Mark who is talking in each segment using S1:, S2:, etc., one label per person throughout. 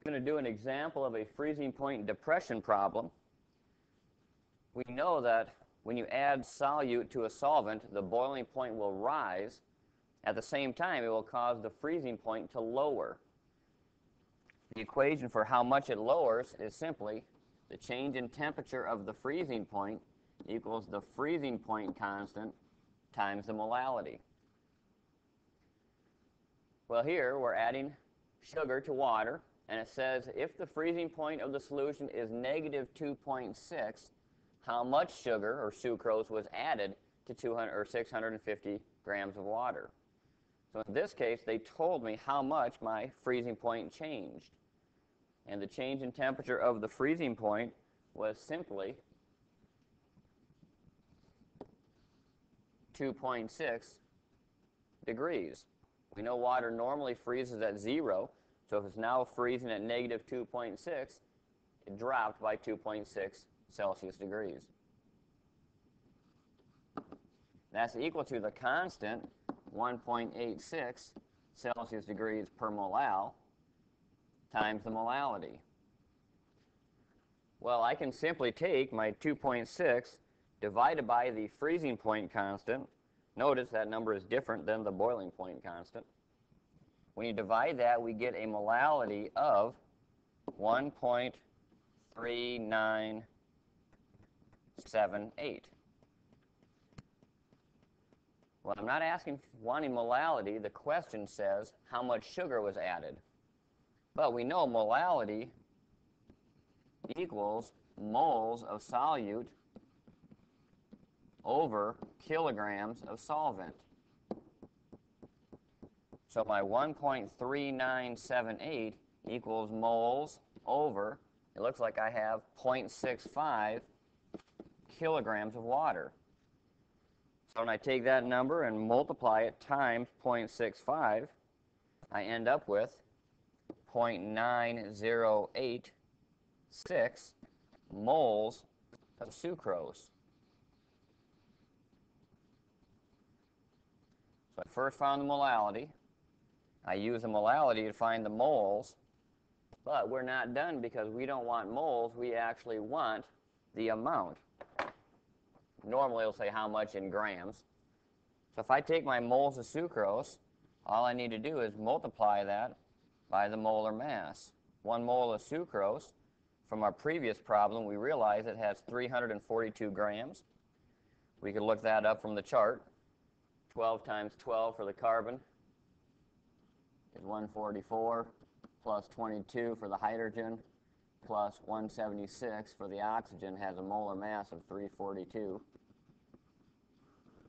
S1: I'm going to do an example of a freezing point depression problem. We know that when you add solute to a solvent, the boiling point will rise. At the same time, it will cause the freezing point to lower. The equation for how much it lowers is simply the change in temperature of the freezing point equals the freezing point constant times the molality. Well, here we're adding sugar to water, and it says if the freezing point of the solution is negative 2.6, how much sugar or sucrose was added to 200 or 650 grams of water. So in this case, they told me how much my freezing point changed. And the change in temperature of the freezing point was simply 2.6 degrees. We know water normally freezes at 0, so if it's now freezing at negative 2.6, it dropped by 2.6 Celsius degrees. That's equal to the constant 1.86 Celsius degrees per molal times the molality. Well, I can simply take my 2.6 divided by the freezing point constant. Notice that number is different than the boiling point constant. When you divide that, we get a molality of 1.3978. Well, I'm not wanting molality. The question says how much sugar was added. But we know molality equals moles of solute over kilograms of solvent. So my 1.3978 equals moles over, it looks like I have 0.65 kilograms of water. So when I take that number and multiply it times 0.65, I end up with 0.9086 moles of sucrose. So I first found the molality. I use the molality to find the moles, but we're not done because we don't want moles. We actually want the amount. Normally it'll say how much in grams. So if I take my moles of sucrose, all I need to do is multiply that by the molar mass. 1 mole of sucrose, from our previous problem, we realize it has 342 grams. We could look that up from the chart. 12 times 12 for the carbon is 144, plus 22 for the hydrogen, plus 176 for the oxygen has a molar mass of 342,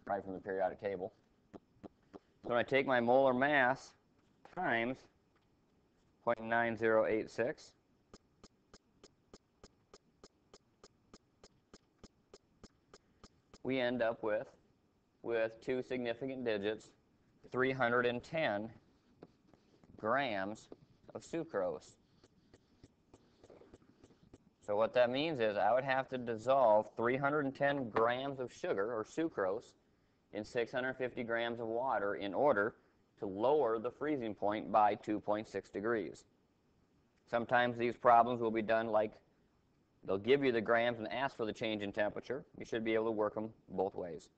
S1: right from the periodic table. So when I take my molar mass times 0.9086, we end up with two significant digits, 310 grams of sucrose. So what that means is I would have to dissolve 310 grams of sugar, or sucrose, in 650 grams of water in order to lower the freezing point by 2.6 degrees. Sometimes these problems will be done like they'll give you the grams and ask for the change in temperature. You should be able to work them both ways.